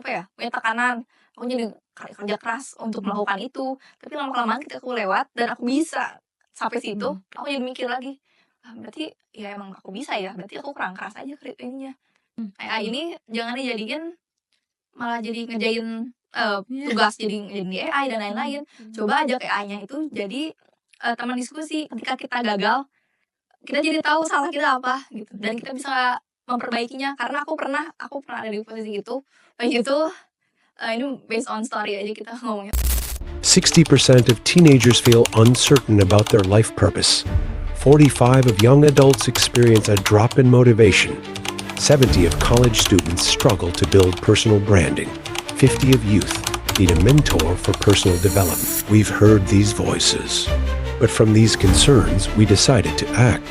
punya tekanan, aku jadi kerja keras untuk melakukan itu, tapi lama-kelamaan ketika aku lewat dan aku bisa sampai situ, aku jadi mikir lagi, berarti ya emang aku bisa ya, berarti aku kurang keras aja ininya. AI ini jangan dijadiin malah jadi ngerjain, tugas jadi ngerjain di AI dan lain-lain. Coba ajak AI-nya itu jadi, teman diskusi. Ketika kita gagal, kita jadi tahu salah kita apa gitu, dan kita bisa memperbaikinya. Karena aku pernah ada di posisi itu. Kayak gitu, ini based on story aja kita ngomongnya. 60% of teenagers feel uncertain about their life purpose. 45% of young adults experience a drop in motivation. 70% of college students struggle to build personal branding. 50% of youth need a mentor for personal development. We've heard these voices, but from these concerns, we decided to act.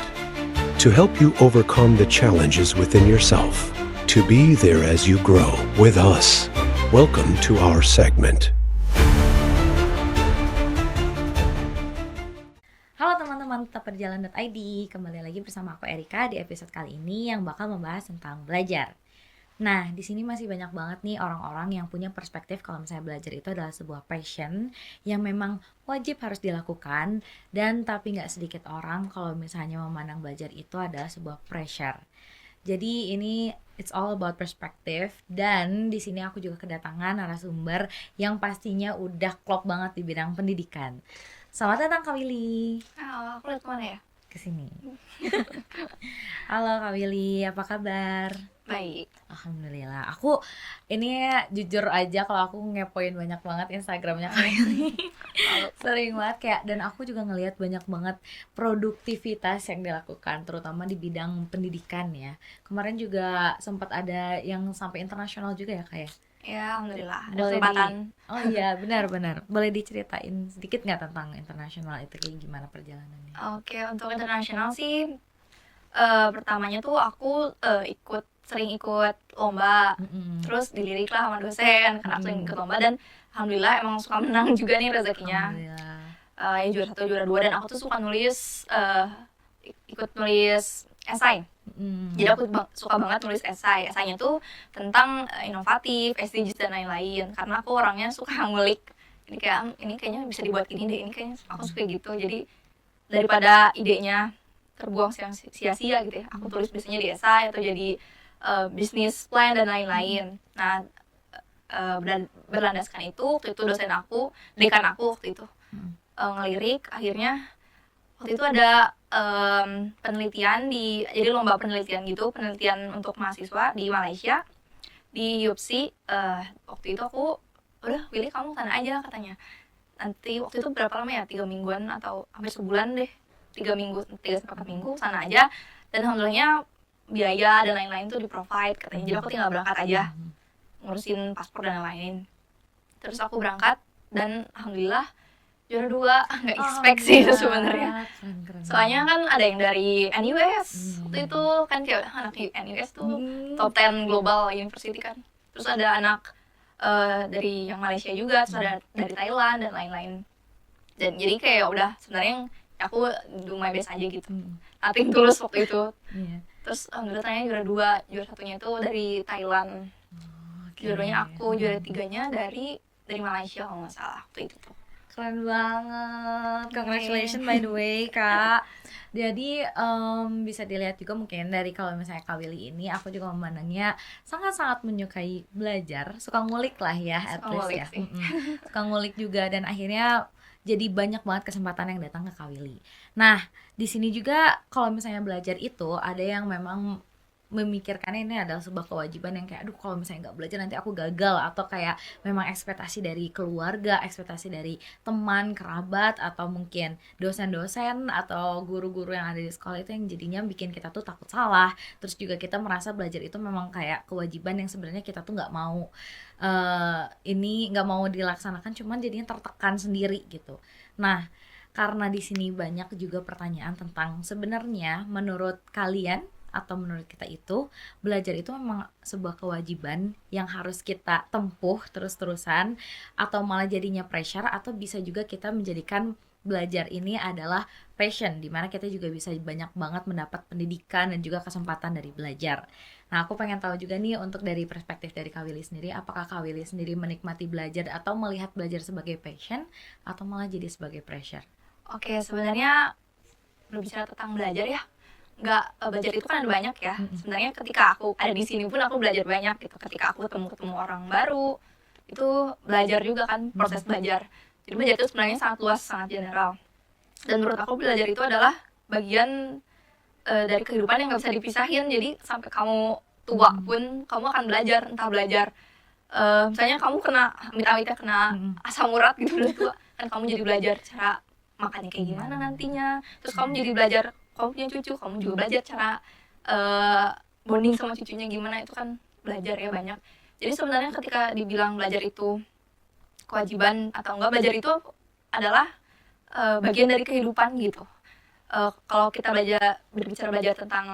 To help you overcome the challenges within yourself. To be there as you grow with us. Welcome to our segment. Halo teman-teman tetap berjalan.id, kembali lagi bersama aku Erika di episode kali ini yang bakal membahas tentang belajar. Nah, di sini masih banyak banget nih orang-orang yang punya perspektif kalau misalnya belajar itu adalah sebuah passion yang memang wajib harus dilakukan, dan tapi nggak sedikit orang kalau misalnya memandang belajar itu adalah sebuah pressure. Jadi ini it's all about perspective, dan di sini aku juga kedatangan narasumber yang pastinya udah klop banget di bidang pendidikan. Selamat datang Kak Willy. Aku lihat kemana ya? Kesini. Halo Kak Willy, apa kabar? Baik. Alhamdulillah. Aku ini jujur aja kalau aku ngepoin banyak banget Instagramnya Kak Willy. Sering banget kayak, dan aku juga ngelihat banyak banget produktivitas yang dilakukan, terutama di bidang pendidikan ya. Kemarin juga sempat ada yang sampai internasional juga ya Kak ya? Ya, alhamdulillah ada Boleh kesempatan. Oh iya, benar-benar. Boleh diceritain sedikit nggak tentang internasional itu, kayak gimana perjalanannya? Oke, untuk internasional sih, pertamanya tuh aku sering ikut lomba, terus dilirik lah sama dosen karena aku sering ikut lomba, dan alhamdulillah emang suka menang juga nih rezekinya. Ya juara 1, juara 2, dan aku tuh suka nulis, ikut nulis esai. Jadi aku suka banget nulis esai. Esainya tuh tentang inovatif, SDGs dan lain-lain. Karena aku orangnya suka ngulik. Ini kayaknya bisa dibuat gini deh. Ini kayaknya aku suka gitu. Jadi daripada idenya terbuang sia-sia gitu ya, aku tulis biasanya di esai atau jadi business plan dan lain-lain. Nah, berlandaskan itu, waktu itu dekan aku waktu itu ngelirik. Akhirnya waktu itu ada penelitian jadi lomba penelitian gitu, penelitian untuk mahasiswa di Malaysia, di UPSI. Waktu itu aku udah pilih kamu sana aja katanya. Nanti waktu itu berapa lama ya, 3 mingguan atau hampir sebulan deh, 3 sampai 4 minggu sana aja, dan alhamdulillahnya biaya dan lain-lain tuh di provide katanya. Jadi aku tinggal berangkat aja, ngurusin paspor dan lain-lain. Terus aku berangkat dan alhamdulillah juara 2. Nggak expect sih itu sebenarnya. Soalnya kan ada yang dari NUS. Waktu itu kan kayak anak NUS tuh top 10 global university kan. Terus ada anak dari yang Malaysia juga, terus ada dari Thailand dan lain-lain. Dan jadi kayak udah sebenarnya aku do my best aja gitu. Nothing tulus waktu itu. Terus alhamdulillah tanya juara 2, juara 1-nya itu dari Thailand. Juaranya aku, juara 3-nya dari Malaysia kalau nggak salah waktu itu tuh. Keren banget, congratulations by the way Kak. Jadi bisa dilihat juga mungkin dari kalau misalnya Kak Willy ini, aku juga memandangnya sangat-sangat menyukai belajar, suka ngulik lah ya, at least ya. Suka ngulik juga, dan akhirnya jadi banyak banget kesempatan yang datang ke Kak Willy. Nah, di sini juga kalau misalnya belajar itu ada yang memang memikirkan ini adalah sebuah kewajiban yang kayak, aduh kalau misalnya nggak belajar nanti aku gagal, atau kayak memang ekspektasi dari keluarga, ekspektasi dari teman, kerabat, atau mungkin dosen-dosen atau guru-guru yang ada di sekolah itu yang jadinya bikin kita tuh takut salah. Terus juga kita merasa belajar itu memang kayak kewajiban yang sebenarnya kita tuh nggak mau ini nggak mau dilaksanakan, cuman jadinya tertekan sendiri gitu. Nah, karena di sini banyak juga pertanyaan tentang sebenarnya menurut kalian atau menurut kita itu belajar itu memang sebuah kewajiban yang harus kita tempuh terus-terusan, atau malah jadinya pressure, atau bisa juga kita menjadikan belajar ini adalah passion, dimana kita juga bisa banyak banget mendapat pendidikan dan juga kesempatan dari belajar. Nah, aku pengen tahu juga nih untuk dari perspektif dari Kak Willy sendiri, apakah Kak Willy sendiri menikmati belajar atau melihat belajar sebagai passion atau malah jadi sebagai pressure? Oke, sebenarnya berbicara tentang belajar ya, nggak belajar itu kan ada banyak ya. Sebenarnya ketika aku ada di sini pun aku belajar banyak gitu. Ketika aku ketemu orang baru, itu belajar juga kan, proses belajar. Jadi belajar itu sebenarnya sangat luas, sangat general. Dan menurut aku belajar itu adalah bagian dari kehidupan yang nggak bisa dipisahin. Jadi sampai kamu tua pun kamu akan belajar, entah belajar misalnya kamu kena amit-amitnya kena asam urat gitu udah tua, kan kamu jadi belajar cara makannya kayak gimana nantinya. Terus kamu jadi belajar, kamu punya cucu, kamu juga belajar cara bonding sama cucunya gimana, itu kan belajar ya banyak. Jadi sebenarnya ketika dibilang belajar itu kewajiban atau enggak, belajar itu adalah bagian dari kehidupan gitu. Kalau kita berbicara belajar tentang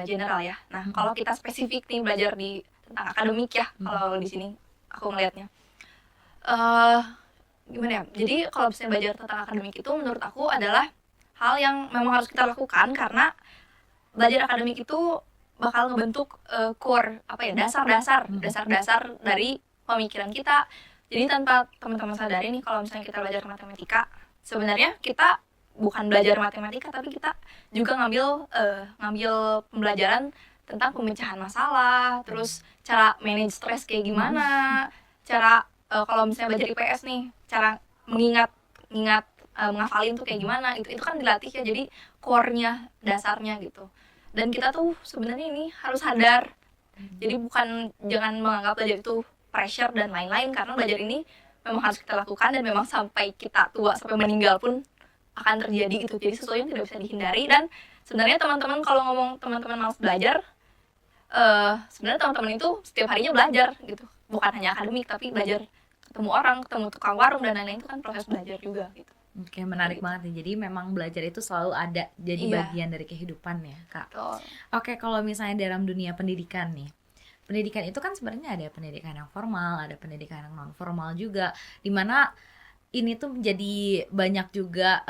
general ya. Nah, kalau kita spesifik nih belajar tentang akademik ya, kalau di sini aku ngelihatnya. Gimana ya? Jadi kalau misalnya belajar tentang akademik itu menurut aku adalah hal yang memang harus kita lakukan, karena belajar akademik itu bakal ngebentuk core dasar-dasar dari pemikiran kita. Jadi tanpa teman-teman sadari nih, kalau misalnya kita belajar matematika, sebenarnya kita bukan belajar matematika, tapi kita juga ngambil pembelajaran tentang pemecahan masalah, terus cara manage stres kayak gimana, cara kalau misalnya belajar IPS nih, cara mengingat menghafalin tuh kayak gimana, itu kan dilatih ya, jadi core-nya, dasarnya gitu. Dan kita tuh sebenarnya ini harus sadar, jadi jangan menganggap belajar itu pressure dan lain-lain, karena belajar ini memang harus kita lakukan dan memang sampai kita tua, sampai meninggal pun akan terjadi gitu. Jadi sesuatu yang tidak bisa dihindari. Dan sebenarnya teman-teman kalau ngomong teman-teman malas belajar, sebenarnya teman-teman itu setiap harinya belajar gitu, bukan hanya akademik, tapi belajar ketemu orang, ketemu tukang warung dan lain-lain, itu kan proses belajar juga gitu. Oke, menarik banget nih. Jadi memang belajar itu selalu ada jadi bagian dari kehidupan ya, Kak. Betul. Oke, kalau misalnya dalam dunia pendidikan nih, pendidikan itu kan sebenarnya ada pendidikan yang formal, ada pendidikan yang non formal juga, dimana ini tuh menjadi banyak juga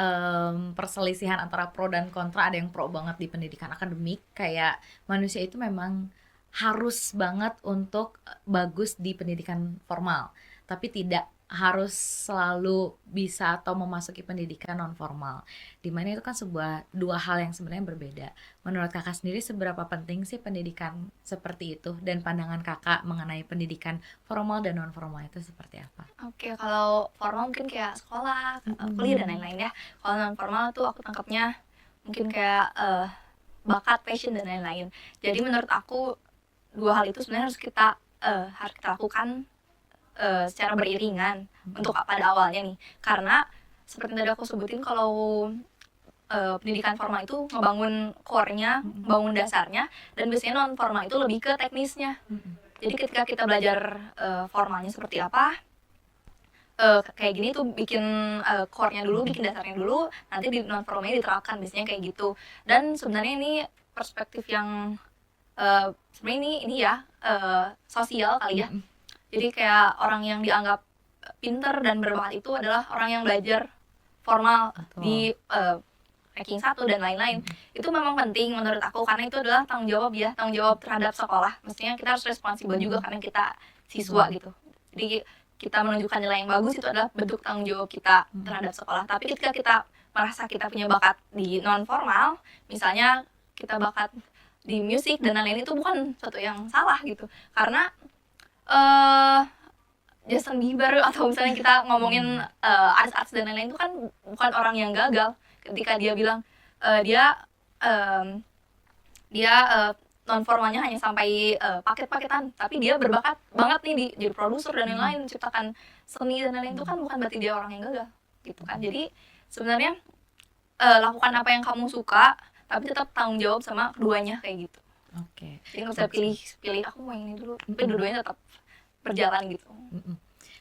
perselisihan antara pro dan kontra. Ada yang pro banget di pendidikan akademik, kayak manusia itu memang harus banget untuk bagus di pendidikan formal, tapi tidak harus selalu bisa atau memasuki pendidikan non formal, dimana itu kan dua hal yang sebenarnya berbeda. Menurut kakak sendiri, seberapa penting sih pendidikan seperti itu, dan pandangan kakak mengenai pendidikan formal dan non formal itu seperti apa? Oke, kalau formal mungkin kayak sekolah, kuliah dan lain-lain ya. Kalau non formal tuh aku tangkapnya mungkin kayak bakat, passion dan lain-lain. Jadi menurut aku dua hal itu sebenarnya harus kita lakukan secara beriringan untuk pada awalnya nih, karena seperti tadi aku sebutin, kalau pendidikan formal itu ngebangun core-nya, bangun dasarnya, dan biasanya non formal itu lebih ke teknisnya. Jadi ketika kita belajar formalnya seperti apa, kayak gini tuh bikin core-nya dulu, bikin dasarnya dulu, nanti di non formalnya diterapkan, biasanya kayak gitu. Dan sebenarnya ini perspektif yang sebenarnya ini ya sosial kali ya. Jadi kayak orang yang dianggap pinter dan berbakat itu adalah orang yang belajar formal. Betul. Di ranking 1 dan lain-lain. Itu memang penting menurut aku, karena itu adalah tanggung jawab terhadap sekolah. Mestinya kita harus responsibel juga karena kita siswa gitu. Jadi kita menunjukkan nilai yang bagus itu adalah bentuk tanggung jawab kita terhadap sekolah. Tapi ketika kita merasa kita punya bakat di non formal, misalnya kita bakat di musik dan lain-lain, itu bukan sesuatu yang salah gitu. Karena Justin Bieber atau misalnya kita ngomongin artis-artis dan lain-lain, itu kan bukan orang yang gagal ketika dia bilang dia non formalnya hanya sampai paket-paketan, tapi dia berbakat banget nih jadi produser dan lain-lain, menciptakan seni dan lain-lain, itu kan bukan berarti dia orang yang gagal gitu kan. Jadi sebenarnya lakukan apa yang kamu suka, tapi tetap tanggung jawab sama keduanya kayak gitu. Oke. Jadi nggak usah pilih aku mau yang ini dulu, tapi dua-duanya tetap berjalan gitu.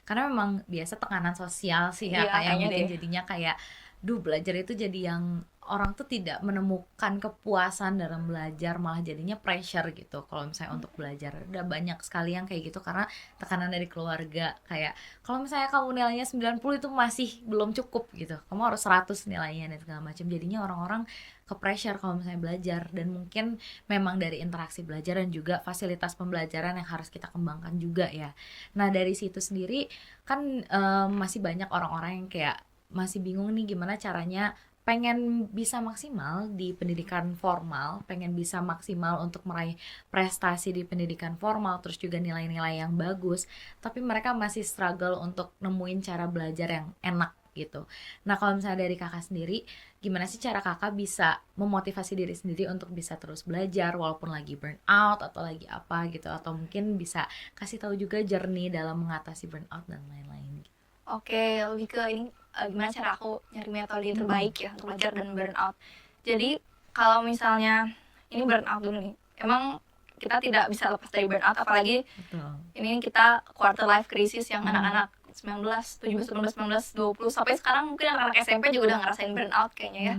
Karena memang biasa tekanan sosial sih ya, kayak bikin jadinya kayak belajar itu jadi yang orang tuh tidak menemukan kepuasan dalam belajar, malah jadinya pressure gitu kalau misalnya untuk belajar. Udah banyak sekali yang kayak gitu karena tekanan dari keluarga, kayak kalau misalnya kamu nilainya 90 itu masih belum cukup gitu, kamu harus 100 nilainya dan segala macam. Jadinya orang-orang ke pressure kalau misalnya belajar, dan mungkin memang dari interaksi belajar dan juga fasilitas pembelajaran yang harus kita kembangkan juga ya. Nah dari situ sendiri kan masih banyak orang-orang yang kayak masih bingung nih gimana caranya pengen bisa maksimal di pendidikan formal, pengen bisa maksimal untuk meraih prestasi di pendidikan formal, terus juga nilai-nilai yang bagus, tapi mereka masih struggle untuk nemuin cara belajar yang enak gitu. Nah kalau misalnya dari kakak sendiri, gimana sih cara kakak bisa memotivasi diri sendiri untuk bisa terus belajar walaupun lagi burn out atau lagi apa gitu, atau mungkin bisa kasih tahu juga journey dalam mengatasi burnout dan lain-lain gitu. Oke, lebih ke ini gimana cara aku nyari metode terbaik ya untuk belajar dan burnout. Jadi kalau misalnya ini burnout dulu nih, emang kita tidak bisa lepas dari burnout, apalagi Betul. ini kita quarter life crisis yang anak-anak 19, 17, 18, 19, 20 sampai sekarang mungkin anak-anak SMP juga udah ngerasain burnout kayaknya ya.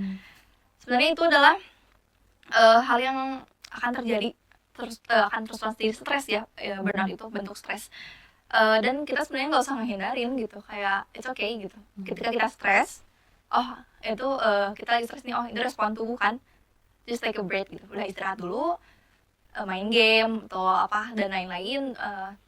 Sebenarnya itu adalah hal yang akan terjadi terus, akan terus pasti stres ya, burnout itu bentuk stres. Dan kita sebenarnya nggak usah ngehindarin gitu, kayak it's okay gitu. Ketika kita stres, oh itu kita lagi stres nih, oh itu respon tubuh kan, just take a break gitu, udah istirahat dulu, main game atau apa dan lain-lain,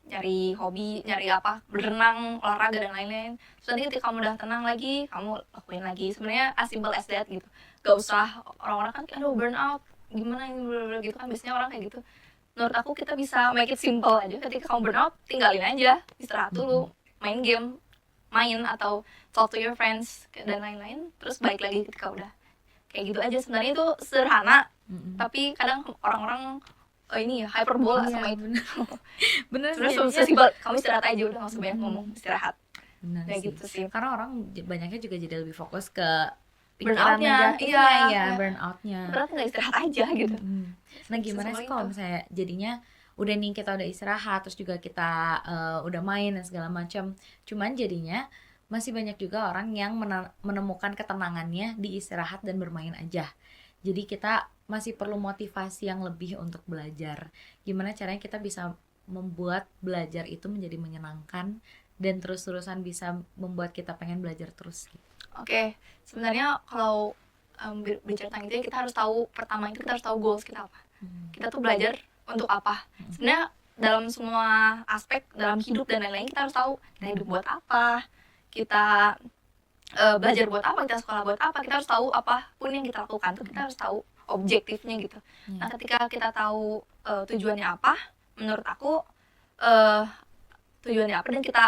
nyari hobi, nyari apa, berenang, olahraga dan lain-lain. Terus nanti ketika kamu udah tenang lagi, kamu lakuin lagi. Sebenarnya as simple as that gitu, gak usah orang-orang kan aduh burnout gimana ini gitu kan, biasanya orang kayak gitu. Menurut aku kita bisa make it simple aja. Ketika kamu burnout, tinggalin aja, istirahat dulu, main game, main atau talk to your friends dan lain-lain, terus balik lagi ketika udah kayak gitu aja. Sebenarnya itu sederhana, tapi kadang orang-orang ini ya hyperbola sama itu. Bener Sebenarnya jadinya- sesimpel kamu istirahat aja, udah nggak usah banyak ngomong, istirahat. Benar Kayak sih. gitu sih. Karena orang banyaknya juga jadi lebih fokus ke Burnout-nya, negatifnya iya. ya, burnout-nya. Berarti nggak istirahat aja gitu. Nah gimana sih Sesimpel kalau itu. misalnya jadinya udah nih kita udah istirahat, terus juga kita udah main dan segala macam, cuman jadinya masih banyak juga orang yang menemukan ketenangannya di istirahat dan bermain aja. Jadi kita masih perlu motivasi yang lebih untuk belajar. Gimana caranya kita bisa membuat belajar itu menjadi menyenangkan dan terus-terusan bisa membuat kita pengen belajar terus gitu. Oke, sebenarnya kalau bicara tentang itu, kita harus tahu, pertama itu kita harus tahu goals kita apa. Kita tuh belajar untuk apa. Sebenarnya dalam semua aspek dalam hidup dan lain-lain kita harus tahu kita hidup buat apa, kita belajar buat apa, kita sekolah buat apa. Kita harus tahu apapun yang kita lakukan tuh kita harus tahu objektifnya gitu. Nah ketika kita tahu tujuannya apa, menurut aku tujuannya apa dan kita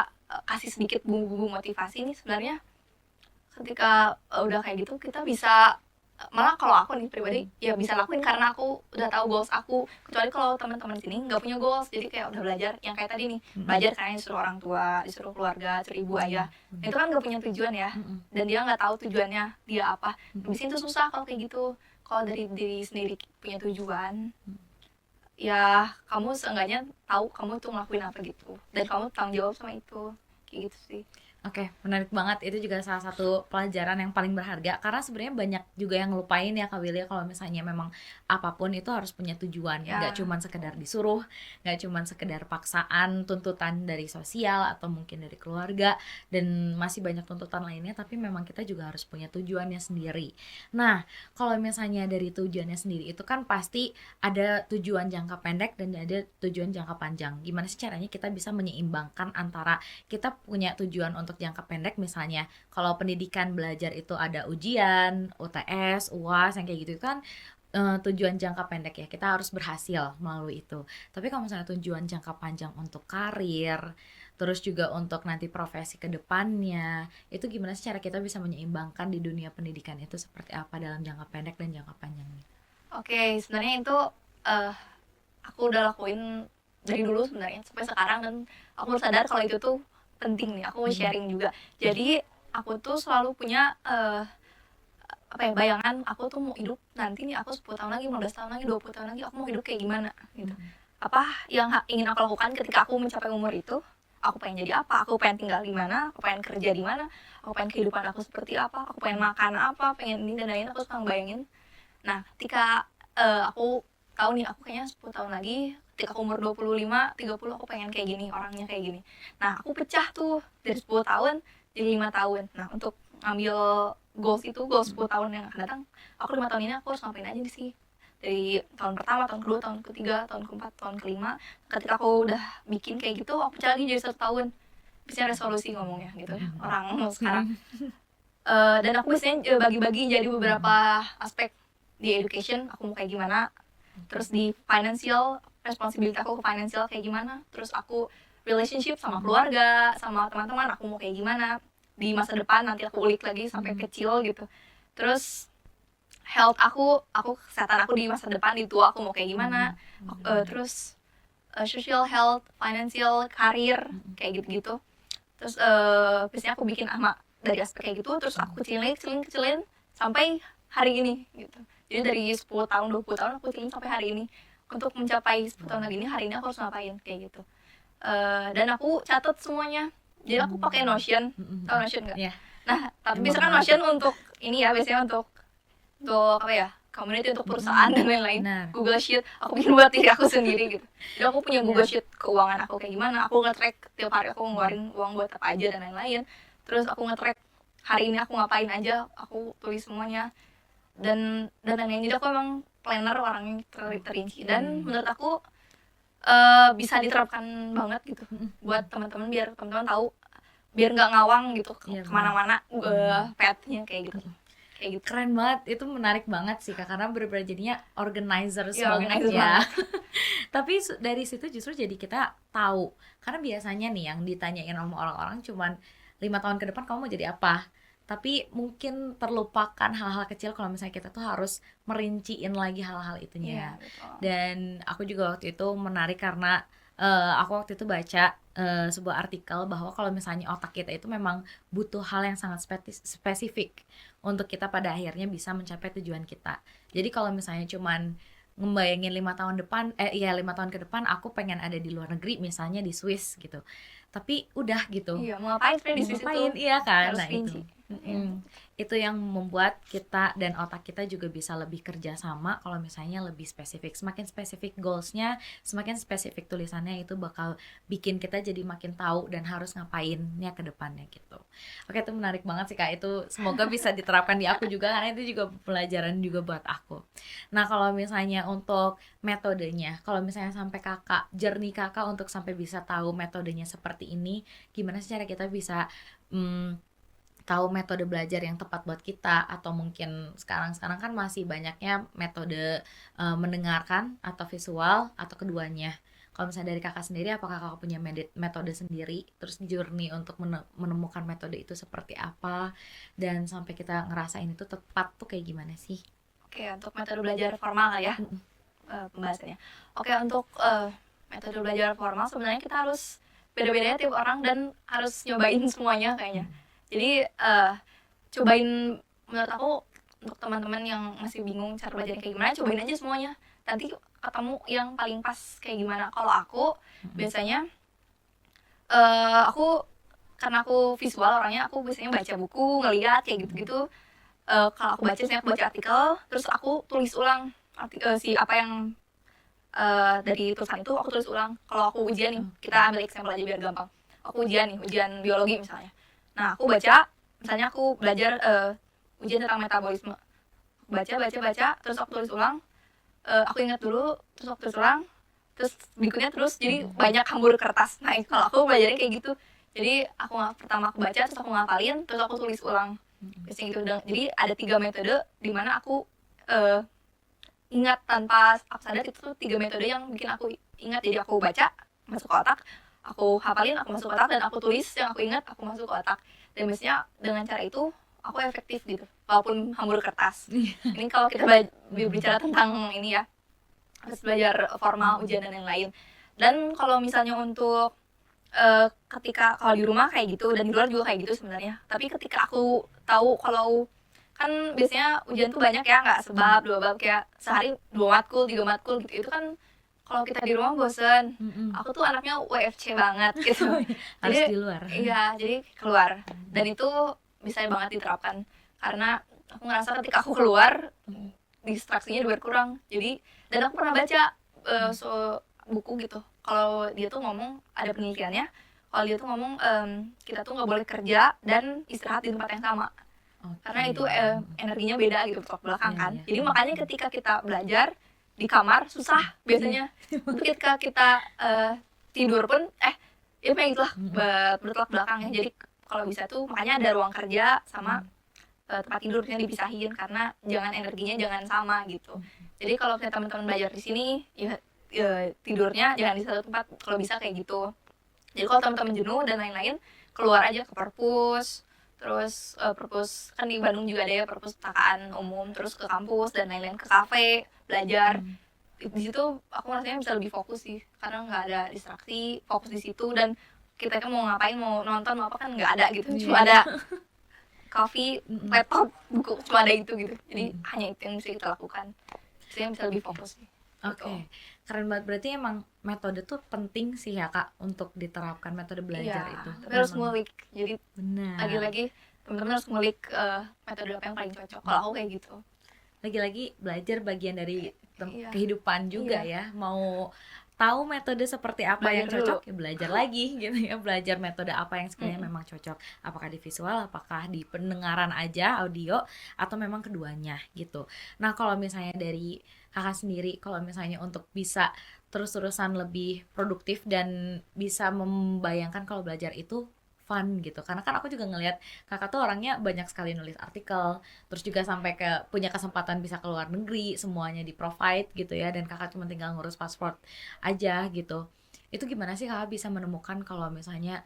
kasih sedikit bumbu-bumbu motivasi ini, sebenarnya ketika udah kayak gitu kita bisa, malah kalau aku nih pribadi ya bisa lakuin karena aku udah tahu goals aku. Kecuali kalau teman-teman sini nggak punya goals, jadi kayak udah belajar yang kayak tadi nih, belajar karena disuruh orang tua, disuruh keluarga, disuruh ibu ayah. Nah, itu kan nggak punya tujuan ya, dan dia nggak tahu tujuannya dia apa. Di sini tuh susah kalau kayak gitu. Kalau dari diri sendiri punya tujuan, ya kamu seenggaknya tahu kamu tuh ngelakuin apa gitu, dan kamu tanggung jawab sama itu, kayak gitu sih. Oke, menarik banget. Itu juga salah satu pelajaran yang paling berharga. Karena sebenarnya banyak juga yang ngelupain ya Kak Willy, kalau misalnya memang apapun itu harus punya tujuan. Ya. Nggak cuman sekedar disuruh, nggak cuman sekedar paksaan, tuntutan dari sosial atau mungkin dari keluarga, dan masih banyak tuntutan lainnya. Tapi memang kita juga harus punya tujuannya sendiri. Nah, kalau misalnya dari tujuannya sendiri itu kan pasti ada tujuan jangka pendek dan ada tujuan jangka panjang. Gimana sih caranya kita bisa menyeimbangkan antara kita punya tujuan untuk jangka pendek, misalnya kalau pendidikan belajar itu ada ujian, UTS, UAS yang kayak gitu kan tujuan jangka pendek ya, kita harus berhasil melalui itu. Tapi kalau misalnya tujuan jangka panjang untuk karir, terus juga untuk nanti profesi ke depannya, itu gimana sih cara kita bisa menyeimbangkan di dunia pendidikan itu seperti apa dalam jangka pendek dan jangka panjangnya? Oke, sebenarnya itu aku udah lakuin dari dulu sebenarnya sampai sekarang, dan aku sadar kalau itu tuh penting nih. Aku mau sharing juga. Jadi aku tuh selalu punya bayangan aku tuh mau hidup nanti nih, aku 10 tahun lagi, 15 tahun lagi, 20 tahun lagi aku mau hidup kayak gimana gitu. Apa yang ingin aku lakukan ketika aku mencapai umur itu, aku pengen jadi apa, aku pengen tinggal di mana, aku pengen kerja di mana, aku pengen kehidupan aku seperti apa, aku pengen makan apa, pengen ini dan lain, aku suka bayangin. Nah ketika aku tahu nih aku kayaknya 10 tahun lagi, ketika aku umur 25, 30 aku pengen kayak gini, orangnya kayak gini. Nah aku pecah tuh dari 10 tahun jadi 5 tahun. Nah untuk ngambil goals 10 tahun yang akan datang, aku 5 tahun ini aku harus ngapain aja sih, dari tahun pertama, tahun kedua, tahun ketiga, tahun keempat, tahun kelima. Ketika aku udah bikin kayak gitu, aku pecah lagi jadi 1 tahun. Biasanya resolusi ngomongnya gitu orang sekarang. Dan aku biasanya bagi-bagi jadi beberapa aspek. Di education aku mau kayak gimana, terus di financial, responsibility aku ke financial kayak gimana, terus aku relationship sama keluarga, sama teman-teman aku mau kayak gimana di masa depan, nanti aku ulik lagi sampai kecil gitu. Terus health aku kesehatan aku di masa depan, di tua aku mau kayak gimana. Terus social health, financial, karir kayak gitu-gitu. Terus biasanya aku bikin dari aspek kayak gitu, terus aku kecilin sampai hari ini gitu. Jadi dari 10 tahun, 20 tahun aku kecilin sampai hari ini. Untuk mencapai 10 tahun lagi ini, hari ini aku harus ngapain kayak gitu. Dan aku catat semuanya. Jadi aku pakai Notion. Tahu Notion nggak? Yeah. Nah, tapi biasanya kan Notion untuk ini ya, biasanya untuk apa ya? Community, untuk perusahaan dan lain-lain. Google Sheet aku bikin buat diri aku sendiri gitu. Jadi aku punya Google Sheet keuangan aku kayak gimana. Aku nge-track tiap hari aku ngeluarin uang buat apa aja dan lain-lain. Terus aku nge-track hari ini aku ngapain aja, aku tulis semuanya. Dan lain-lain. Jadi aku emang planner, orangnya terinci. Dan menurut aku bisa diterapkan banget gitu buat teman-teman, biar teman-teman tahu, biar nggak ngawang gitu kemana-mana petnya kayak gitu. Keren banget, itu menarik banget sih Kak, karena bener-bener jadinya organizer banget ya. Tapi dari situ justru jadi kita tahu, karena biasanya nih yang ditanyain sama orang-orang cuman 5 tahun ke depan kamu mau jadi apa, tapi mungkin terlupakan hal-hal kecil kalau misalnya kita tuh harus merinciin lagi hal-hal itunya. Dan aku juga waktu itu menarik karena aku waktu itu baca sebuah artikel bahwa kalau misalnya otak kita itu memang butuh hal yang sangat spesifik untuk kita pada akhirnya bisa mencapai tujuan kita. Jadi kalau misalnya cuman ngebayangin 5 tahun depan, 5 tahun ke depan aku pengen ada di luar negeri, misalnya di Swiss gitu. Tapi udah gitu. Iya, mau ngapain di Swiss itu? Iya kan? Nah, itu yang membuat kita dan otak kita juga bisa lebih kerja sama kalau misalnya lebih spesifik. Semakin spesifik goalsnya, semakin spesifik tulisannya, itu bakal bikin kita jadi makin tahu dan harus ngapainnya ke depannya gitu. Oke, itu menarik banget sih Kak. Itu semoga bisa diterapkan di aku juga, karena itu juga pelajaran juga buat aku. Nah, kalau misalnya untuk metodenya, kalau misalnya sampai Kakak, journey Kakak untuk sampai bisa tahu metodenya seperti ini, gimana sih cara kita bisa tahu metode belajar yang tepat buat kita? Atau mungkin sekarang kan masih banyaknya metode mendengarkan atau visual atau keduanya. Kalau misalnya dari Kakak sendiri, apakah Kakak punya metode sendiri, terus journey untuk menemukan metode itu seperti apa, dan sampai kita ngerasain itu tepat tuh kayak gimana sih? Oke, untuk metode belajar formal ya pembahasannya. Oke, untuk metode belajar formal sebenarnya kita harus beda-bedanya tiap orang dan harus nyobain semuanya kayaknya. Jadi cobain, menurut aku untuk teman-teman yang masih bingung cara belajar kayak gimana, cobain aja semuanya. Nanti ketemu yang paling pas kayak gimana. Kalau aku biasanya karena aku visual orangnya, aku biasanya baca buku, ngeliat kayak gitu-gitu. Kalau aku baca, saya baca artikel, terus aku tulis ulang apa yang dari tulisan itu aku tulis ulang. Kalau aku ujian nih, kita ambil example aja biar gampang. Aku ujian biologi misalnya. Nah, aku baca, misalnya aku belajar ujian tentang metabolisme. Baca, terus aku tulis ulang. Aku ingat dulu, terus aku tulis ulang. Terus berikutnya terus, jadi banyak hambur kertas. Nah, kalau aku belajarnya kayak gitu. Jadi pertama aku baca, terus aku ngafalin, terus aku tulis ulang. Biasanya gitu. Jadi ada 3 metode di mana aku ingat tanpa aku sadar. Itu tuh 3 metode yang bikin aku ingat. Jadi aku baca, masuk ke otak, aku hafalin, aku masuk ke otak, dan aku tulis yang aku ingat, aku masuk ke otak. Dan biasanya dengan cara itu aku efektif gitu, walaupun hambur kertas. Ini kalau kita bicara tentang ini ya, harus belajar formal, ujian dan lain-lain. Dan kalau misalnya untuk ketika kalau di rumah kayak gitu, dan di luar juga kayak gitu sebenarnya. Tapi ketika aku tahu, kalau kan biasanya ujian tuh banyak ya, nggak sebab 2 bab, kayak sehari 2 matkul, 3 matkul gitu. Itu kan kalau kita di rumah bosen. Mm-mm. Aku tuh anaknya WFC banget gitu. Harus Jadi di luar. iya, jadi keluar. Dan itu bisa banget diterapkan karena aku ngerasa ketika aku keluar distraksinya berkurang. Jadi dan aku pernah baca buku gitu. Kalau dia tuh ngomong ada penelitiannya, kalau dia tuh ngomong kita tuh nggak boleh kerja dan istirahat di tempat yang sama. Oke. Karena itu energinya beda gitu belakang belakang Iya, kan. iya. Jadi makanya ketika kita belajar di kamar susah biasanya. Tapi ketika kita tidur pun ya kayak gitulah bertolak belakang ya. Jadi kalau bisa tuh makanya ada ruang kerja sama tempat tidurnya dipisahin karena jangan energinya jangan sama gitu. Jadi kalau kita teman-teman belajar di sini ya tidurnya jangan di satu tempat kalau bisa kayak gitu. Jadi kalau teman-teman jenuh dan lain-lain keluar aja ke perpus. Terus perpus kan di Bandung juga ada ya perpustakaan umum, terus ke kampus dan lain-lain, ke kafe belajar. Di situ aku rasanya bisa lebih fokus sih karena nggak ada distraksi, fokus di situ dan kita kan mau ngapain, mau nonton mau apa kan nggak ada gitu, cuma ada coffee, laptop, buku, cuma ada itu gitu. Jadi hanya itu yang bisa kita lakukan, jadi bisa lebih fokus sih. Oke, keren banget. Berarti emang metode tuh penting sih ya Kak untuk diterapkan metode belajar Iya, itu. tapi harus ngulik. Jadi Benar. lagi-lagi teman-teman harus ngulik metode apa yang paling cocok. Kalau aku kayak gitu. Lagi-lagi belajar bagian dari Iya. kehidupan juga ya. Mau tahu metode seperti apa Belajar yang cocok dulu. ya belajar lagi gitu ya. Belajar metode apa yang sekiranya memang cocok. Apakah di visual, apakah di pendengaran aja, audio, atau memang keduanya gitu. Nah kalau misalnya dari Kakak sendiri, kalau misalnya untuk bisa terus-terusan lebih produktif dan bisa membayangkan kalau belajar itu fun gitu. Karena kan aku juga ngelihat Kakak tuh orangnya banyak sekali nulis artikel, terus juga sampai ke punya kesempatan bisa ke luar negeri, semuanya di provide gitu ya, dan Kakak cuma tinggal ngurus paspor aja gitu. Itu gimana sih Kakak bisa menemukan kalau misalnya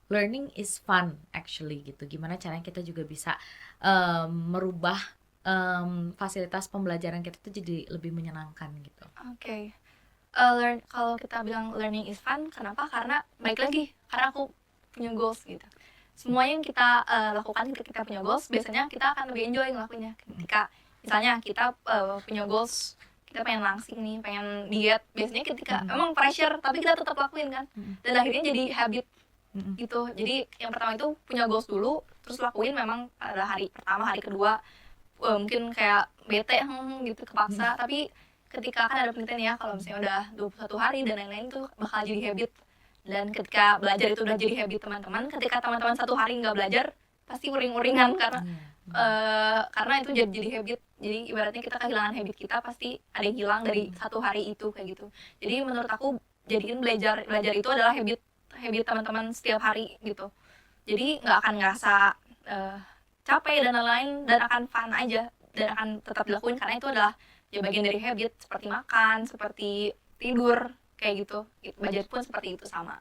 learning is fun actually gitu. Gimana caranya kita juga bisa merubah fasilitas pembelajaran kita tuh jadi lebih menyenangkan gitu. Oke. Kalau kita bilang learning is fun, kenapa? Karena baik lagi, karena aku punya goals gitu. Semuanya yang kita lakukan ketika kita punya goals, biasanya kita akan lebih enjoy ngelakuinnya. Ketika misalnya kita punya goals, kita pengen langsing nih, pengen diet, biasanya ketika emang pressure, tapi kita tetap lakuin kan. Dan akhirnya jadi habit gitu. Jadi yang pertama itu punya goals dulu, terus lakuin memang pada hari pertama, hari kedua mungkin kayak bete gitu kepaksa, tapi ketika kan ada penelitian ya kalau misalnya udah 21 hari dan lain-lain itu bakal jadi habit. Dan ketika belajar itu udah jadi habit teman-teman, ketika teman-teman 1 hari nggak belajar pasti uring-uringan karena itu jadi habit. Jadi ibaratnya kita kehilangan habit kita, pasti ada yang hilang dari 1 hari itu kayak gitu. Jadi menurut aku jadiin belajar itu adalah habit teman-teman setiap hari gitu. Jadi nggak akan ngerasa capek dan lain-lain, dan akan fun aja dan akan tetap dilakuin karena itu adalah ya bagian dari habit, seperti makan, seperti tidur kayak gitu. Belajar pun seperti itu sama.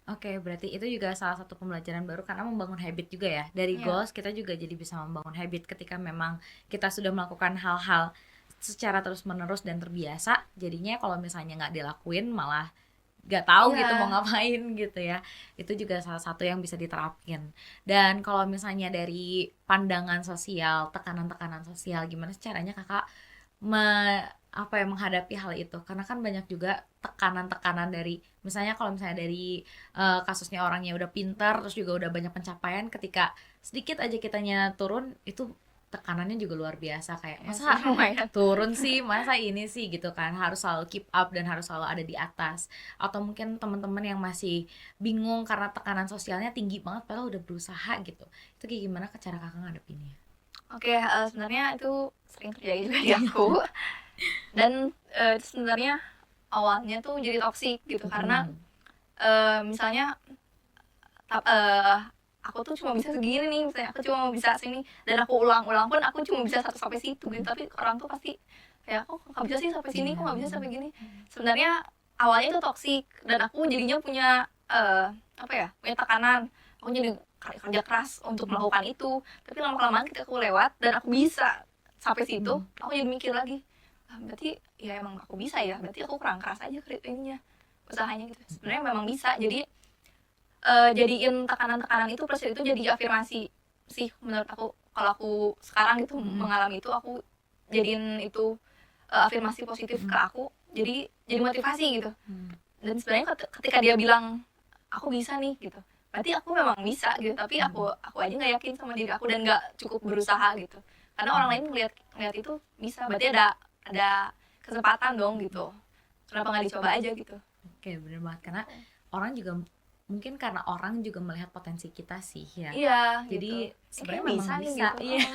Oke, berarti itu juga salah satu pembelajaran baru karena membangun habit juga ya. Dari goals kita juga jadi bisa membangun habit ketika memang kita sudah melakukan hal-hal secara terus-menerus dan terbiasa. Jadinya kalau misalnya nggak dilakuin malah nggak tahu gitu mau ngapain gitu ya. Itu juga salah satu yang bisa diterapin. Dan kalau misalnya dari pandangan sosial, tekanan-tekanan sosial, gimana sih caranya Kakak menghadapi hal itu? Karena kan banyak juga tekanan-tekanan dari misalnya kalau misalnya dari kasusnya orangnya udah pintar terus juga udah banyak pencapaian, ketika sedikit aja kitanya turun itu tekanannya juga luar biasa, kayak masa turun sih, masa ini sih gitu kan, harus selalu keep up dan harus selalu ada di atas. Atau mungkin teman-teman yang masih bingung karena tekanan sosialnya tinggi banget padahal udah berusaha gitu, itu kayak gimana cara Kakak ngadepinnya? Oke, sebenarnya itu sering terjadi juga di aku. Dan itu sebenarnya awalnya tuh jadi toksik gitu karena misalnya aku tuh cuma bisa segini nih, misalnya aku cuma bisa sini dan aku ulang-ulang pun aku cuma bisa sampai situ gitu, tapi orang tuh pasti kayak kok nggak bisa sih sampai sini, kok nggak bisa sampai gini. Sebenarnya awalnya itu toksik dan aku jadinya punya punya tekanan, aku jadi kerja keras untuk melakukan itu, tapi lama-kelamaan ketika aku lewat dan aku bisa sampai situ, aku jadi mikir lagi, berarti ya emang aku bisa ya, berarti aku kurang keras aja usahanya gitu. Sebenarnya memang bisa. Jadi jadiin tekanan-tekanan itu, pressure itu jadi afirmasi sih menurut aku. Kalau aku sekarang gitu mengalami itu, aku jadiin itu afirmasi positif ke aku jadi motivasi gitu. Hmm. Dan sebenarnya ketika dia bilang aku bisa nih gitu, berarti aku memang bisa gitu, tapi aku aja nggak yakin sama diri aku dan nggak cukup berusaha gitu, karena orang lain ngeliat itu bisa, berarti ada kesempatan dong gitu, kenapa nggak dicoba aja gitu. Oke, bener banget, karena orang juga mungkin karena orang juga melihat potensi kita sih ya. Iya Jadi gitu. sebenarnya Kayaknya memang nih bisa, gitu. iya.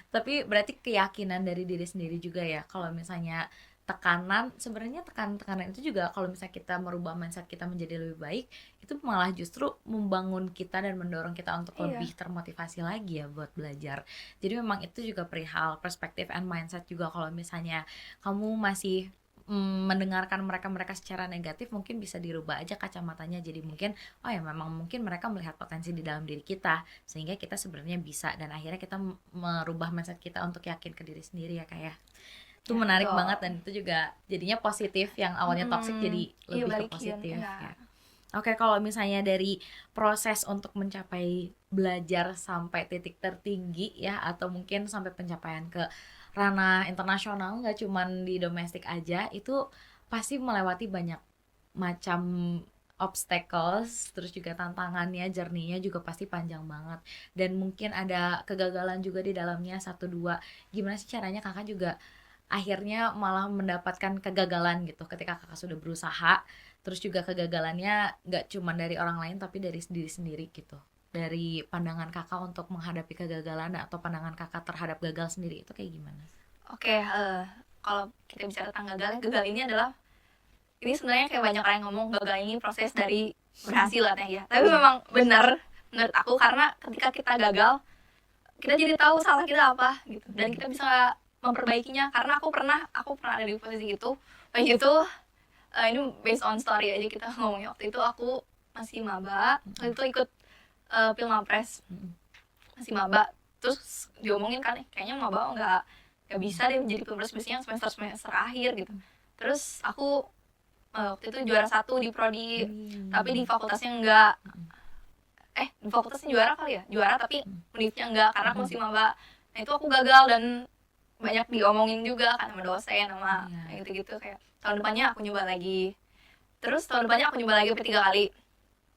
Tapi berarti keyakinan dari diri sendiri juga ya. Kalau misalnya tekanan, sebenarnya tekanan itu juga kalau misalnya kita merubah mindset kita menjadi lebih baik, itu malah justru membangun kita dan mendorong kita untuk Iya. lebih termotivasi lagi ya buat belajar. Jadi memang itu juga perihal perspektif and mindset juga. Kalau misalnya kamu masih mendengarkan mereka secara negatif, mungkin bisa dirubah aja kacamatanya, jadi mungkin oh ya memang mungkin mereka melihat potensi di dalam diri kita sehingga kita sebenarnya bisa, dan akhirnya kita merubah mindset kita untuk yakin ke diri sendiri ya kayak. Itu Ya, menarik betul. banget, dan itu juga jadinya positif, yang awalnya toxic jadi Iya, lebih ke balikin, positif iya. ya. Oke, kalau misalnya dari proses untuk mencapai belajar sampai titik tertinggi ya, atau mungkin sampai pencapaian ke ranah internasional, nggak cuman di domestik aja, itu pasti melewati banyak macam obstacles, terus juga tantangannya, journey-nya juga pasti panjang banget, dan mungkin ada kegagalan juga di dalamnya, 1-2. Gimana sih caranya kakak juga akhirnya malah mendapatkan kegagalan gitu ketika kakak sudah berusaha, terus juga kegagalannya nggak cuma dari orang lain tapi dari diri sendiri gitu. Dari pandangan kakak untuk menghadapi kegagalan atau pandangan kakak terhadap gagal sendiri itu kayak gimana? Oke, kalau kita bicara tentang gagal ini adalah, ini sebenarnya kayak banyak orang yang ngomong gagal ini proses dari berhasil katanya ya, tapi memang benar menurut aku, karena ketika kita gagal kita jadi tahu salah kita apa gitu, dan kita bisa memperbaikinya. Karena aku pernah ada di posisi itu. Waktu itu ini based on story aja kita ngomongnya. Waktu itu aku masih maba, waktu itu ikut Pilmapres, masih maba, terus diomongin kan kayaknya maba nggak bisa deh menjadi Pilpres, biasanya semester akhir gitu. Terus aku waktu itu juara 1 di prodi, tapi di fakultasnya enggak. Di fakultasnya juara kali ya, juara tapi univnya enggak, karena aku masih maba. Nah itu aku gagal, dan banyak diomongin juga kan sama dosen, sama gitu-gitu, kayak tahun depannya aku nyoba lagi. Terus tahun depannya aku nyoba lagi 3 kali,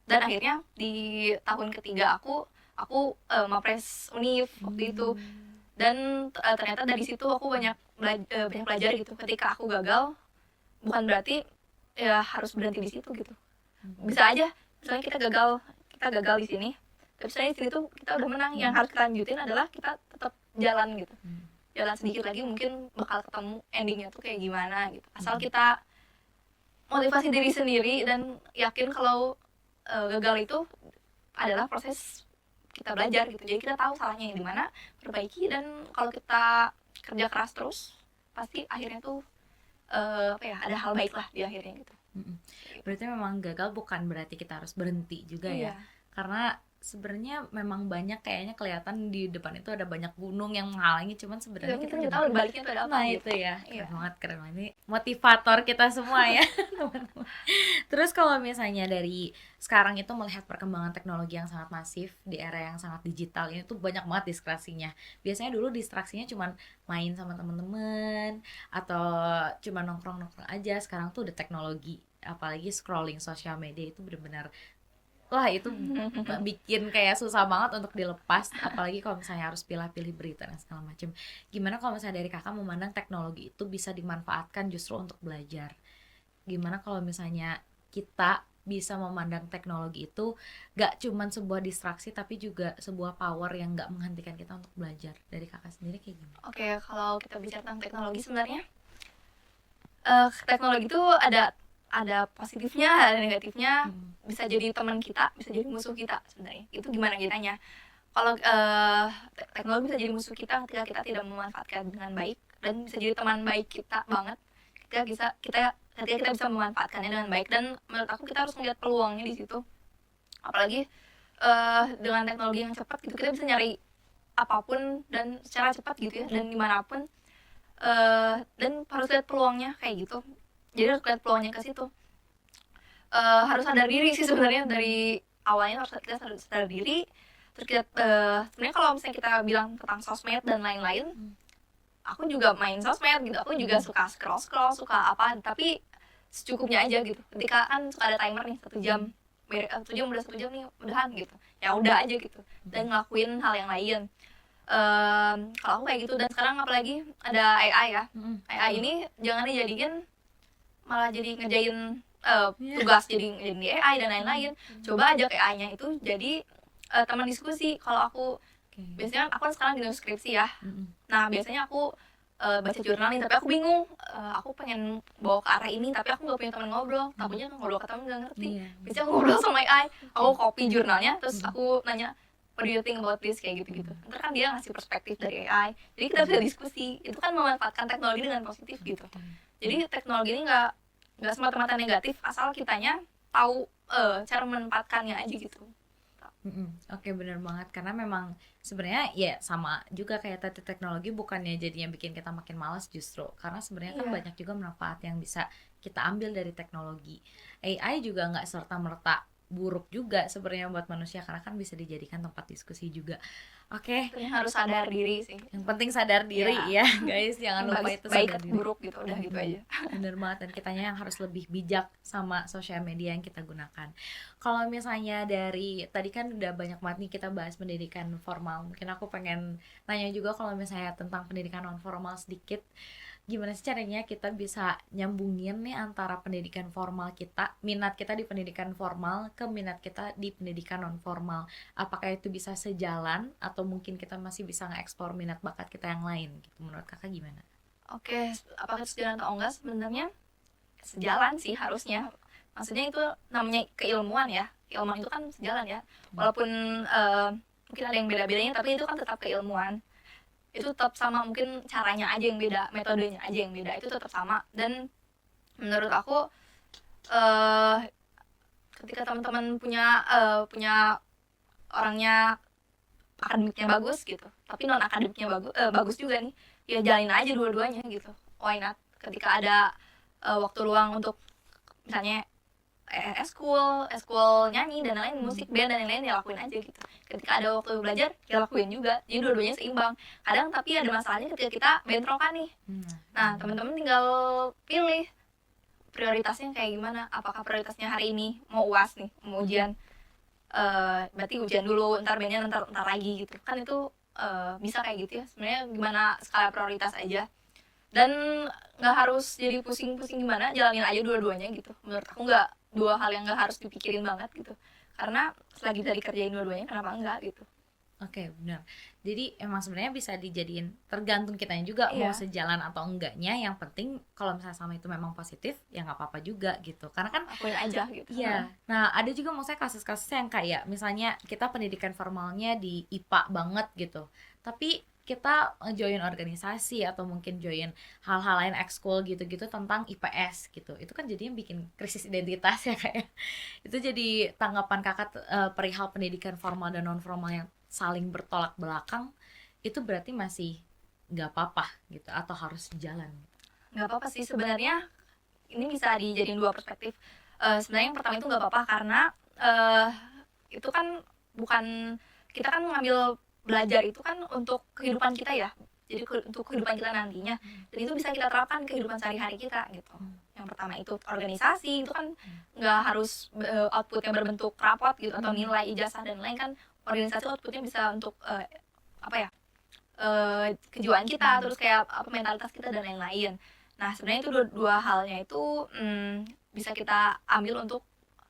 dan akhirnya di tahun ketiga aku mapres univ waktu itu. Dan ternyata dari situ aku banyak belajar gitu. Ketika aku gagal, bukan berarti ya harus berhenti di situ gitu. Bisa aja misalnya kita gagal di sini, tapi misalnya di sini tuh kita udah menang, yang harus kita lanjutin adalah kita tetap jalan gitu, jalan sedikit lagi, mungkin bakal ketemu endingnya tuh kayak gimana gitu, asal kita motivasi diri sendiri dan yakin kalau gagal itu adalah proses kita belajar gitu. Jadi kita tahu salahnya di mana, perbaiki, dan kalau kita kerja keras terus pasti akhirnya tuh ada hal baik lah di akhirnya gitu. Berarti memang gagal bukan berarti kita harus berhenti juga ya, karena sebenarnya memang banyak kayaknya kelihatan di depan itu ada banyak gunung yang menghalangi, cuman sebenarnya kita nggak tahu baliknya tuh ada apa. Nah itu ya, keren banget, ini motivator kita semua ya. Terus kalau misalnya dari sekarang itu melihat perkembangan teknologi yang sangat masif di era yang sangat digital ini tuh banyak banget distraksinya. Biasanya dulu distraksinya cuman main sama temen-temen atau cuma nongkrong-nongkrong aja, sekarang tuh udah teknologi, apalagi scrolling sosial media itu benar-benar wah itu bikin kayak susah banget untuk dilepas, apalagi kalau misalnya harus pilih-pilih berita dan segala macam. Gimana kalau misalnya dari kakak memandang teknologi itu bisa dimanfaatkan justru untuk belajar? Gimana kalau misalnya kita bisa memandang teknologi itu gak cuman sebuah distraksi tapi juga sebuah power yang gak menghentikan kita untuk belajar? Dari kakak sendiri kayak gimana? Oke, kalau kita bicara tentang teknologi, sebenarnya teknologi itu ada positifnya, ada negatifnya. Bisa jadi teman kita, bisa jadi musuh kita sebenarnya. Itu gimana kitanya. Kalau teknologi bisa jadi musuh kita ketika kita tidak memanfaatkan dengan baik, dan bisa jadi teman baik kita banget ketika kita bisa memanfaatkannya dengan baik. Dan menurut aku kita harus melihat peluangnya di situ. Apalagi dengan teknologi yang cepat gitu, kita bisa nyari apapun dan secara cepat gitu ya, dan dimanapun. Dan harus lihat peluangnya kayak gitu. Jadi harus lihat peluangnya ke situ. Harus sadar diri sih sebenarnya, dari awalnya kita harus sadar diri. Terus kita sebenarnya kalau misalnya kita bilang tentang sosmed dan lain-lain, aku juga main sosmed gitu, aku juga suka scroll suka apa, tapi secukupnya aja gitu. Ketika kan suka ada timer nih 1 jam, 1 jam udah 1 jam nih udahan gitu, ya udah aja gitu, dan ngelakuin hal yang lain. Kalau aku kayak gitu. Dan sekarang apalagi ada AI ya, AI ini jangan dijadiin malah jadi ngerjain tugas, jadi ngerjain di AI dan lain-lain. Coba ajak AI-nya itu jadi teman diskusi. Kalau aku biasanya aku kan sekarang di skripsi ya, nah biasanya aku baca jurnal nih, tapi aku bingung, aku pengen bawa ke arah ini tapi aku nggak punya teman ngobrol, takutnya ngobrol ke teman nggak ngerti. Biasanya aku ngobrol sama AI, aku copy jurnalnya terus aku nanya, what do you think about this, kayak gitu-gitu. Ntar kan dia ngasih perspektif dari AI, jadi kita bisa diskusi. Itu kan memanfaatkan teknologi dengan positif gitu. Jadi teknologi ini nggak semata-mata negatif asal kitanya tahu cara memanfaatkannya aja gitu. Oke, bener banget, karena memang sebenarnya ya sama juga kayak tadi, teknologi bukannya jadinya bikin kita makin malas, justru karena sebenarnya kan banyak juga manfaat yang bisa kita ambil dari teknologi. AI juga nggak serta merta buruk juga sebenarnya buat manusia, karena kan bisa dijadikan tempat diskusi juga. Oke, Tentunya harus sadar diri sih. yang penting sadar diri ya guys, jangan lupa itu baik sadar atau diri. buruk gitu, udah gitu aja. Bener banget, dan kitanya yang harus lebih bijak sama sosial media yang kita gunakan. Kalau misalnya dari tadi kan udah banyak banget nih kita bahas pendidikan formal, mungkin aku pengen tanya juga kalau misalnya tentang pendidikan non formal sedikit. Gimana sih caranya kita bisa nyambungin nih antara pendidikan formal kita, minat kita di pendidikan formal ke minat kita di pendidikan non formal? Apakah itu bisa sejalan atau mungkin kita masih bisa nge-explore minat bakat kita yang lain gitu? Menurut kakak gimana? Oke, apakah sejalan atau enggak? Sebenarnya sejalan sih harusnya. Maksudnya itu namanya keilmuan ya. Keilmuan itu kan sejalan ya. Walaupun mungkin ada yang beda-bedanya, tapi itu kan tetap keilmuan. Itu tetap sama, mungkin caranya aja yang beda, metodenya aja yang beda, itu tetap sama. Dan menurut aku ketika teman-teman punya orangnya akademiknya bagus gitu, tapi non akademiknya bagus juga nih, ya jalin aja dua-duanya gitu. Why not? Ketika ada waktu luang untuk misalnya eskul nyanyi dan lain-lain, musik band dan lain-lain, ya lakuin aja gitu. Ketika ada waktu belajar, ya lakuin juga. Jadi dua-duanya seimbang. Kadang tapi ada masalahnya ketika kita bentrokan nih. Nah, teman-teman tinggal pilih prioritasnya kayak gimana. Apakah prioritasnya hari ini mau UAS nih, mau ujian, berarti ujian dulu, ntar bandnya ntar lagi gitu. Kan itu bisa kayak gitu ya. Sebenarnya gimana skala prioritas aja. Dan nggak harus jadi pusing-pusing gimana, jalanin aja dua-duanya gitu. Menurut aku nggak, dua hal yang nggak harus dipikirin banget gitu, karena selagi bisa dikerjain dua-duanya, kenapa enggak gitu. Oke, benar. Jadi emang sebenarnya bisa dijadiin, tergantung kitanya juga mau sejalan atau enggaknya. Yang penting kalau misalnya sama itu memang positif, ya nggak apa-apa juga gitu. Karena kan lakuin aja gitu. Iya. Nah, ada juga maksudnya kasus-kasus yang kayak misalnya kita pendidikan formalnya di IPA banget gitu, tapi kita join organisasi atau mungkin join hal-hal lain ekskul gitu-gitu tentang IPS gitu. Itu kan jadinya bikin krisis identitas ya kayak. Itu jadi tanggapan kakak perihal pendidikan formal dan non formal yang saling bertolak belakang, itu berarti masih nggak apa-apa gitu atau harus jalan? Nggak apa-apa sih sebenarnya, ini bisa dijadiin dua perspektif. Sebenarnya yang pertama itu nggak apa-apa karena itu kan bukan, kita kan mengambil belajar itu kan untuk kehidupan kita ya, jadi untuk kehidupan kita nantinya, dan itu bisa kita terapkan kehidupan sehari-hari kita gitu. Yang pertama itu organisasi, itu kan nggak harus outputnya berbentuk rapot gitu atau nilai ijazah dan lain kan. Organisasi outputnya bisa untuk kejiwaan kita, terus kayak mentalitas kita dan lain-lain. Nah sebenarnya itu dua halnya itu bisa kita ambil untuk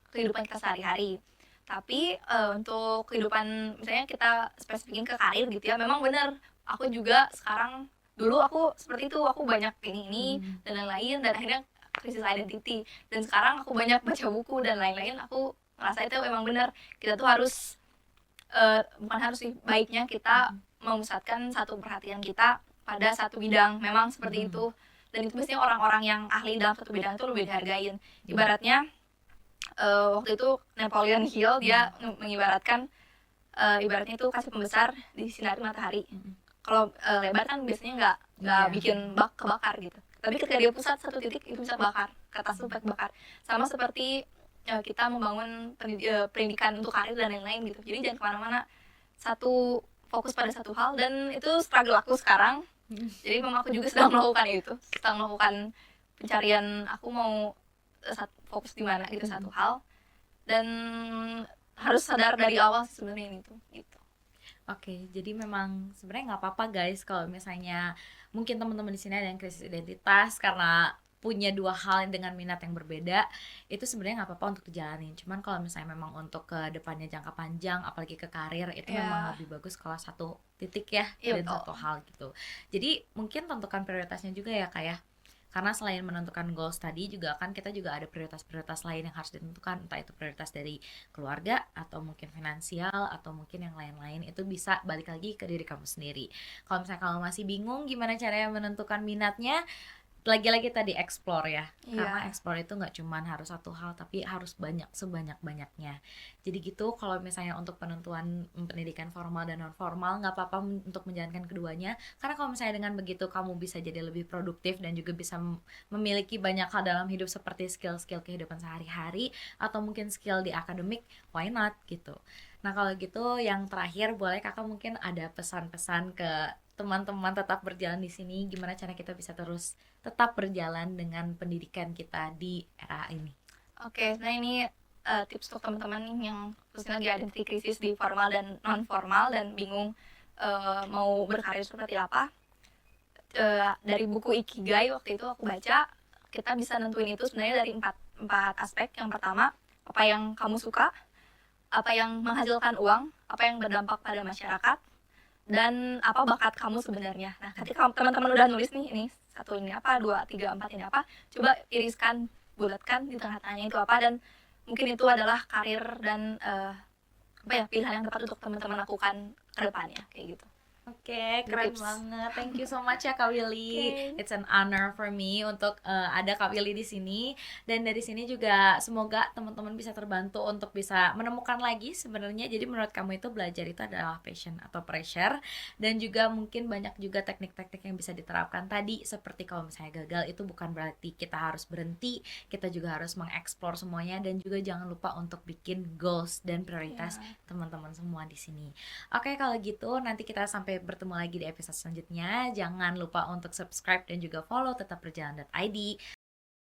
kehidupan kita sehari-hari. Tapi untuk kehidupan misalnya kita spesifikin ke karir gitu ya, memang benar, aku juga sekarang, dulu aku seperti itu, aku banyak ini dan lain-lain, dan akhirnya krisis identity. Dan sekarang aku banyak baca buku dan lain-lain, aku ngerasa itu memang benar, kita tuh harus bukan harus sih, baiknya kita memusatkan satu perhatian kita pada satu bidang, memang seperti itu. Dan itu biasanya orang-orang yang ahli dalam satu bidang itu lebih dihargain. Ibaratnya waktu itu Napoleon Hill, dia mengibaratkan ibaratnya itu kasih pembesar di sinar matahari. Kalau lebar kan biasanya nggak bikin kebakar gitu, tapi ketika dia pusat satu titik itu bisa bakar, ke atas tuh bakar. Sama seperti kita membangun pendidikan untuk karir dan lain-lain gitu. Jadi jangan kemana-mana, fokus pada satu hal. Dan itu struggle aku sekarang, Jadi memang aku juga sedang melakukan itu, sedang melakukan pencarian aku mau fokus di mana gitu satu hal, dan harus sadar dari awal sebenarnya ini tuh gitu. Oke, jadi memang sebenarnya nggak apa-apa guys kalau misalnya mungkin teman-teman di sini ada yang krisis identitas karena punya dua hal dengan minat yang berbeda, itu sebenarnya nggak apa-apa untuk dijalanin. Cuman kalau misalnya memang untuk ke depannya jangka panjang, apalagi ke karir, itu memang Ya, lebih bagus kalau satu titik ya iya dan betul. satu hal gitu. Jadi mungkin tentukan prioritasnya juga ya kak ya. Karena selain menentukan goals tadi juga kan kita juga ada prioritas-prioritas lain yang harus ditentukan, entah itu prioritas dari keluarga atau mungkin finansial atau mungkin yang lain-lain, itu bisa balik lagi ke diri kamu sendiri. Kalau misalnya kamu masih bingung gimana caranya menentukan minatnya, lagi-lagi tadi explore ya, karena Iya. explore itu nggak cuman harus satu hal tapi harus banyak, sebanyak-banyaknya. Jadi gitu, kalau misalnya untuk penentuan pendidikan formal dan non formal nggak apa-apa untuk menjalankan keduanya, karena kalau misalnya dengan begitu kamu bisa jadi lebih produktif dan juga bisa memiliki banyak hal dalam hidup seperti skill-skill kehidupan sehari-hari atau mungkin skill di akademik, why not gitu. Nah kalau gitu yang terakhir, boleh kakak mungkin ada pesan-pesan ke teman-teman tetap berjalan di sini, gimana cara kita bisa terus tetap berjalan dengan pendidikan kita di era ini. Oke, nah ini tips untuk teman-teman nih yang khususnya lagi ada di krisis di formal dan non formal dan bingung mau berkarir seperti apa. Dari buku Ikigai waktu itu aku baca, kita bisa nentuin itu sebenarnya dari empat empat aspek. Yang pertama, apa yang kamu suka, apa yang menghasilkan uang, apa yang berdampak pada masyarakat, dan apa bakat kamu sebenarnya. Nah, ketika teman-teman udah nulis nih, ini satu ini apa, dua, tiga, empat ini apa, coba iriskan, bulatkan di tengah-tengahnya itu apa, dan mungkin itu adalah karir dan apa ya, pilihan yang tepat untuk teman-teman lakukan ke depannya, kayak gitu. Oke, Itu keren tips. banget. Thank you so much ya Kak Willy. Oke. It's an honor for me untuk ada Kak Willy di sini. Dan dari sini juga semoga teman-teman bisa terbantu untuk bisa menemukan lagi sebenarnya. Jadi menurut kamu itu belajar itu adalah passion atau pressure, dan juga mungkin banyak juga teknik-teknik yang bisa diterapkan tadi, seperti kalau misalnya gagal itu bukan berarti kita harus berhenti, kita juga harus mengeksplor semuanya, dan juga jangan lupa untuk bikin goals dan prioritas Ya. teman-teman semua di sini. Oke, kalau gitu nanti kita sampai bertemu lagi di episode selanjutnya. Jangan lupa untuk subscribe dan juga follow tetap berjalan.id.